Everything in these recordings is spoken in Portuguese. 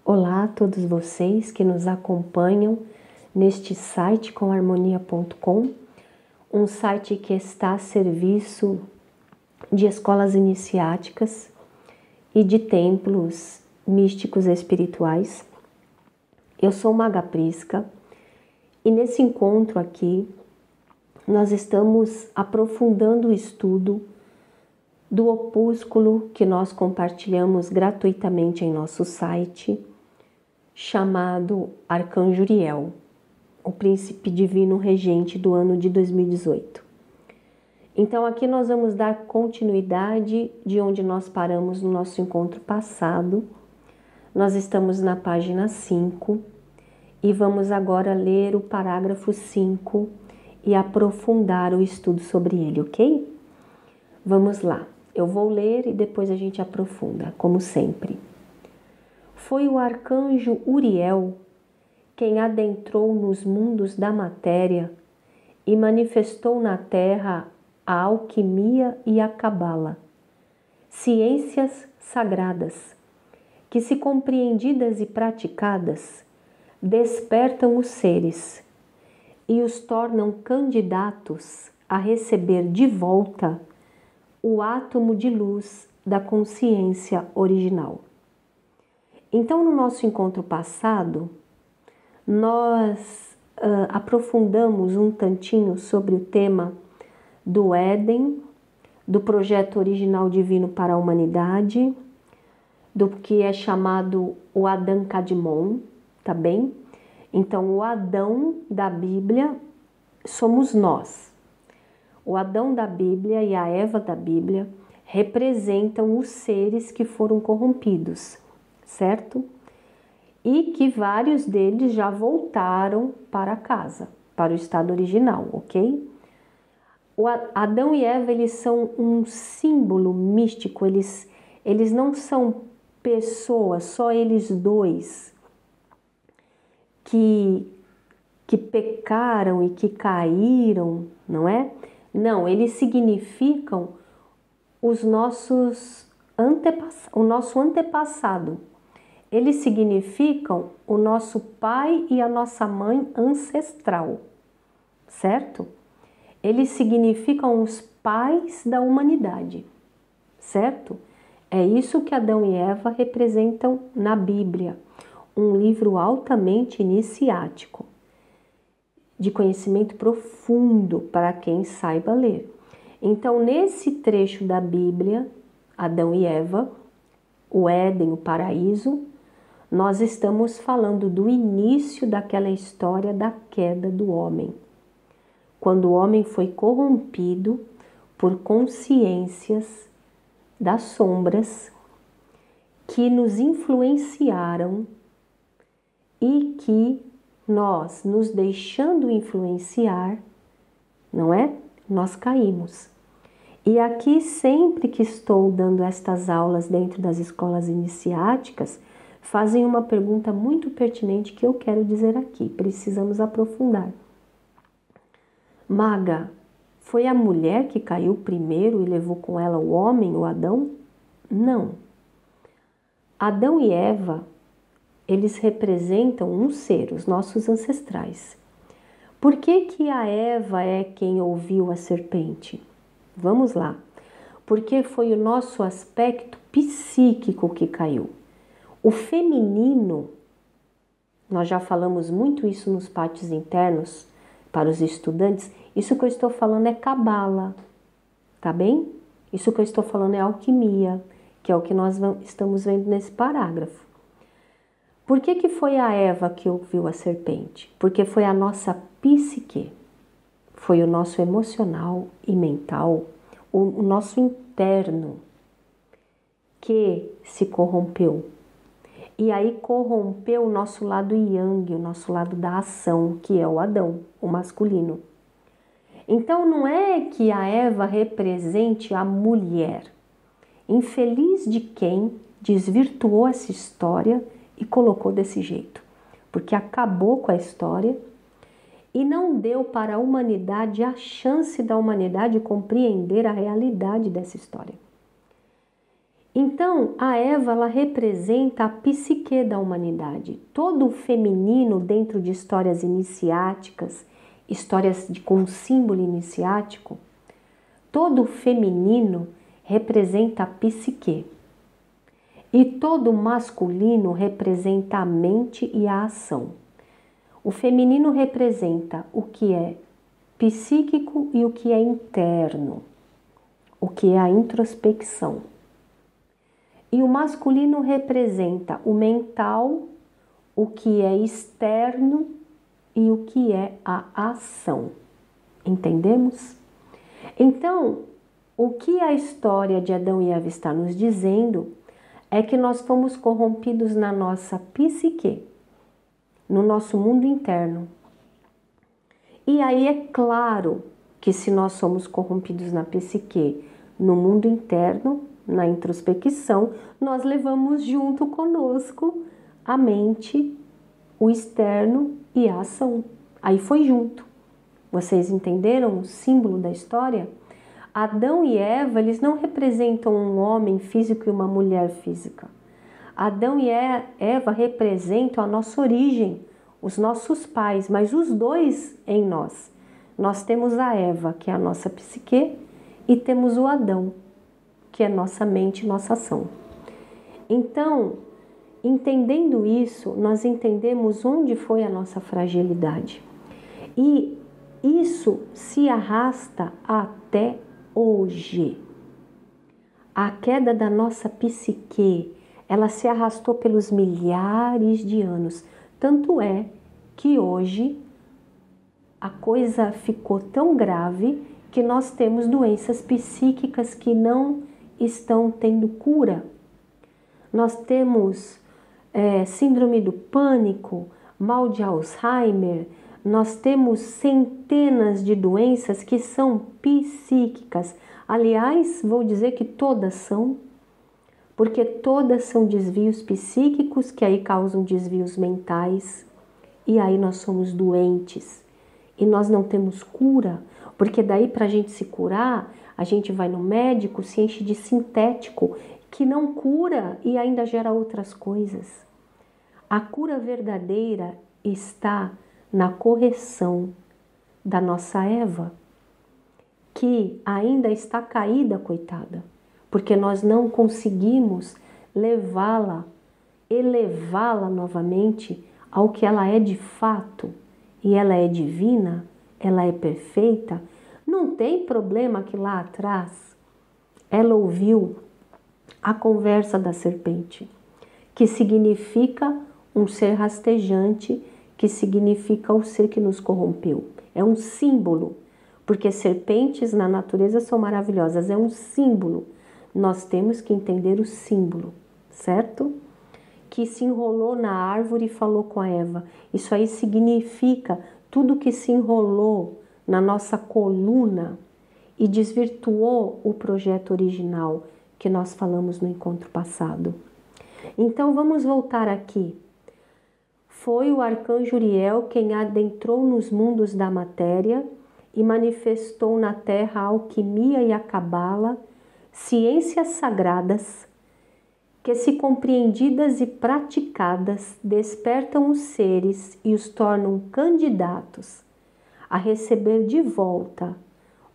Olá a todos vocês que nos acompanham neste site comharmonia.com, um site que está a serviço de escolas iniciáticas e de templos místicos espirituais. Eu sou Maga Prisca e nesse encontro aqui nós estamos aprofundando o estudo do opúsculo que nós compartilhamos gratuitamente em nosso site, chamado Arcanjo Uriel, o príncipe divino regente do ano de 2018. Então aqui nós vamos dar continuidade de onde nós paramos no nosso encontro passado. Nós estamos na página 5 e vamos agora ler o parágrafo 5 e aprofundar o estudo sobre ele, ok? Vamos lá, eu vou ler e depois a gente aprofunda, como sempre. Foi o arcanjo Uriel quem adentrou nos mundos da matéria e manifestou na terra a alquimia e a cabala, ciências sagradas, que, se compreendidas e praticadas, despertam os seres e os tornam candidatos a receber de volta o átomo de luz da consciência original. Então, no nosso encontro passado, nós aprofundamos um tantinho sobre o tema do Éden, do projeto original divino para a humanidade, do que é chamado o Adão Kadmon, tá bem? Então, o Adão da Bíblia somos nós. O Adão da Bíblia e a Eva da Bíblia representam os seres que foram corrompidos, certo? E que vários deles já voltaram para casa, para o estado original, ok? O Adão e Eva, eles são um símbolo místico, eles não são pessoas, só eles dois que pecaram e que caíram, não é? Não, eles significam os nossos o nosso antepassado. Eles significam o nosso pai e a nossa mãe ancestral, certo? Eles significam os pais da humanidade, certo? É isso que Adão e Eva representam na Bíblia, um livro altamente iniciático, de conhecimento profundo para quem saiba ler. Então, nesse trecho da Bíblia, Adão e Eva, o Éden, o paraíso, nós estamos falando do início daquela história da queda do homem, quando o homem foi corrompido por consciências das sombras que nos influenciaram e que nós, nos deixando influenciar, não é? Nós caímos. E aqui, sempre que estou dando estas aulas dentro das escolas iniciáticas, fazem uma pergunta muito pertinente que eu quero dizer aqui, precisamos aprofundar. Maga, foi a mulher que caiu primeiro e levou com ela o homem, o Adão? Não. Adão e Eva, eles representam um ser, os nossos ancestrais. Por que a Eva é quem ouviu a serpente? Vamos lá. Porque foi o nosso aspecto psíquico que caiu. O feminino, nós já falamos muito isso nos pátios internos para os estudantes, isso que eu estou falando é cabala, tá bem? Isso que eu estou falando é alquimia, que é o que nós estamos vendo nesse parágrafo. Por que foi a Eva que ouviu a serpente? Porque foi a nossa psique, foi o nosso emocional e mental, o nosso interno que se corrompeu. E aí corrompeu o nosso lado yang, o nosso lado da ação, que é o Adão, o masculino. Então não é que a Eva represente a mulher. Infeliz de quem desvirtuou essa história e colocou desse jeito, porque acabou com a história e não deu para a humanidade a chance da humanidade compreender a realidade dessa história. Então, a Eva, ela representa a psique da humanidade. Todo o feminino dentro de histórias iniciáticas, histórias com um símbolo iniciático, todo o feminino representa a psique. E todo o masculino representa a mente e a ação. O feminino representa o que é psíquico e o que é interno, o que é a introspecção. E o masculino representa o mental, o que é externo e o que é a ação. Entendemos? Então, o que a história de Adão e Eva está nos dizendo é que nós fomos corrompidos na nossa psique, no nosso mundo interno. E aí é claro que se nós somos corrompidos na psique, no mundo interno, na introspecção, nós levamos junto conosco a mente, o externo e a ação. Aí foi junto. Vocês entenderam o símbolo da história? Adão e Eva, eles não representam um homem físico e uma mulher física. Adão e Eva representam a nossa origem, os nossos pais, mas os dois em nós. Nós temos a Eva, que é a nossa psique, e temos o Adão, que é nossa mente e nossa ação. Então, entendendo isso, nós entendemos onde foi a nossa fragilidade. E isso se arrasta até hoje. A queda da nossa psique, ela se arrastou pelos milhares de anos. Tanto é que hoje a coisa ficou tão grave que nós temos doenças psíquicas que não estão tendo cura. Nós temos síndrome do pânico, mal de Alzheimer, nós temos centenas de doenças que são psíquicas. Aliás, vou dizer que todas são, porque todas são desvios psíquicos que aí causam desvios mentais e aí nós somos doentes e nós não temos cura, porque daí para a gente se curar, a gente vai no médico, se enche de sintético que não cura e ainda gera outras coisas. A cura verdadeira está na correção da nossa Eva, que ainda está caída, coitada, porque nós não conseguimos levá-la, elevá-la novamente ao que ela é de fato, e ela é divina, ela é perfeita. Não tem problema que lá atrás ela ouviu a conversa da serpente, que significa um ser rastejante, que significa o ser que nos corrompeu. É um símbolo, porque serpentes na natureza são maravilhosas, é um símbolo. Nós temos que entender o símbolo, certo? Que se enrolou na árvore e falou com a Eva. Isso aí significa tudo que se enrolou na nossa coluna e desvirtuou o projeto original que nós falamos no encontro passado. Então vamos voltar aqui. Foi o arcanjo Uriel quem adentrou nos mundos da matéria e manifestou na terra a alquimia e a cabala, ciências sagradas que, se compreendidas e praticadas, despertam os seres e os tornam candidatos a receber de volta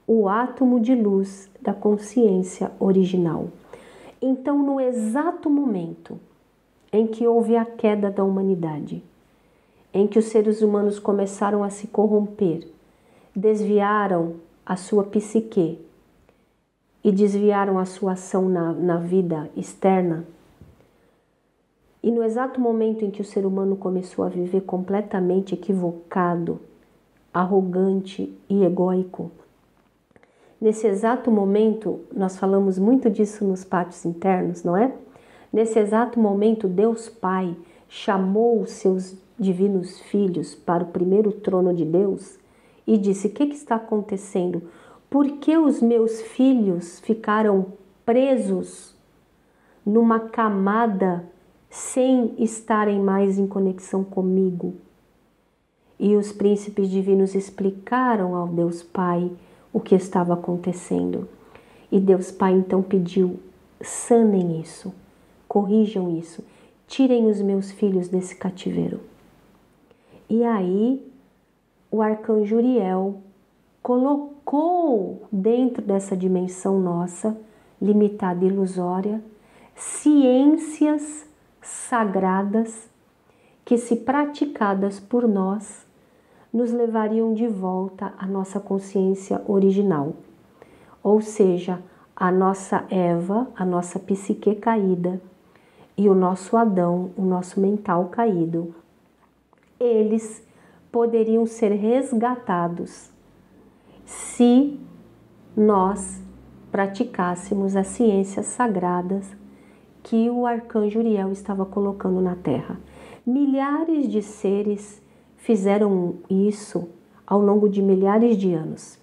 o átomo de luz da consciência original. Então, no exato momento em que houve a queda da humanidade, em que os seres humanos começaram a se corromper, desviaram a sua psique e desviaram a sua ação na vida externa, e no exato momento em que o ser humano começou a viver completamente equivocado, arrogante e egóico, nesse exato momento, nós falamos muito disso nos pátios internos, não é? Nesse exato momento, Deus Pai chamou os seus divinos filhos para o primeiro trono de Deus e disse: o que está acontecendo? Por que os meus filhos ficaram presos numa camada sem estarem mais em conexão comigo? E os príncipes divinos explicaram ao Deus Pai o que estava acontecendo. E Deus Pai então pediu sanem isso, corrijam isso, tirem os meus filhos desse cativeiro. E aí, o arcanjo Uriel colocou dentro dessa dimensão nossa, limitada e ilusória, ciências sagradas que, se praticadas por nós, nos levariam de volta à nossa consciência original. Ou seja, a nossa Eva, a nossa psique caída e o nosso Adão, o nosso mental caído, eles poderiam ser resgatados se nós praticássemos as ciências sagradas que o arcanjo Uriel estava colocando na Terra. Milhares de seres fizeram isso ao longo de milhares de anos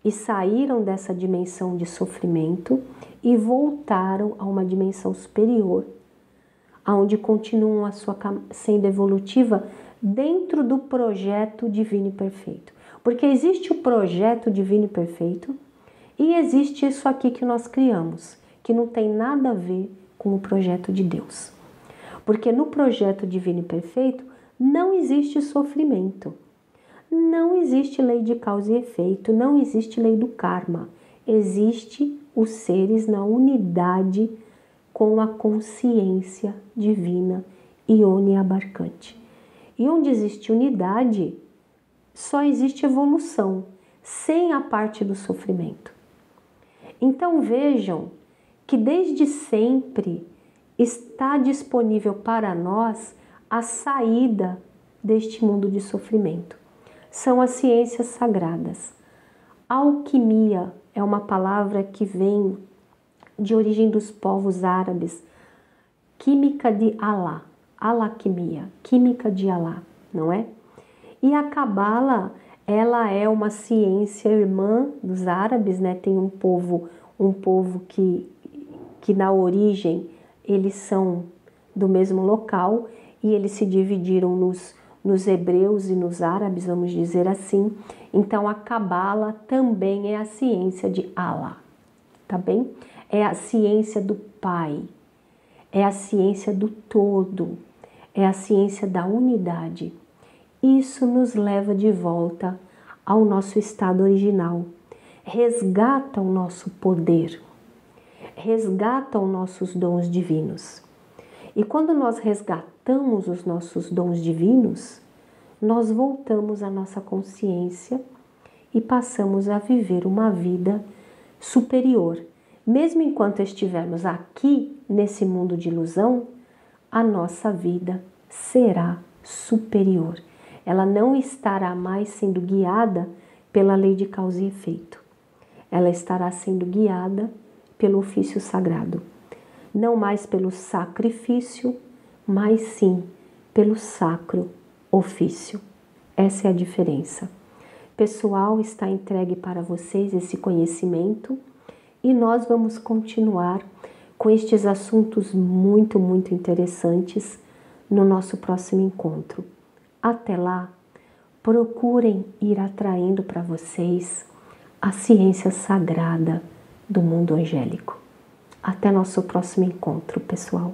e saíram dessa dimensão de sofrimento e voltaram a uma dimensão superior, onde continuam a sua senda evolutiva dentro do projeto divino e perfeito. Porque existe o projeto divino e perfeito e existe isso aqui que nós criamos, que não tem nada a ver com o projeto de Deus. Porque no projeto divino e perfeito não existe sofrimento, não existe lei de causa e efeito, não existe lei do karma. Existe os seres na unidade com a consciência divina e oniabarcante. E onde existe unidade, só existe evolução, sem a parte do sofrimento. Então vejam que desde sempre está disponível para nós a saída deste mundo de sofrimento. São as ciências sagradas. Alquimia é uma palavra que vem de origem dos povos árabes. Química de Alá, alquimia, química de Alá, não é? E a Cabala, ela é uma ciência irmã dos árabes, né? Tem um povo que na origem eles são do mesmo local e eles se dividiram nos hebreus e nos árabes, vamos dizer assim. Então a Cabala também é a ciência de Alá, tá bem? É a ciência do Pai, é a ciência do todo, é a ciência da unidade. Isso nos leva de volta ao nosso estado original, resgata o nosso poder, resgata os nossos dons divinos. E quando nós resgatamos os nossos dons divinos, nós voltamos à nossa consciência e passamos a viver uma vida superior. Mesmo enquanto estivermos aqui nesse mundo de ilusão, a nossa vida será superior. Ela não estará mais sendo guiada pela lei de causa e efeito. Ela estará sendo guiada pelo ofício sagrado. Não mais pelo sacrifício, mas sim pelo sacro ofício. Essa é a diferença. Pessoal, está entregue para vocês esse conhecimento e nós vamos continuar com estes assuntos muito, muito interessantes no nosso próximo encontro. Até lá, procurem ir atraindo para vocês a ciência sagrada do mundo angélico. Até nosso próximo encontro, pessoal.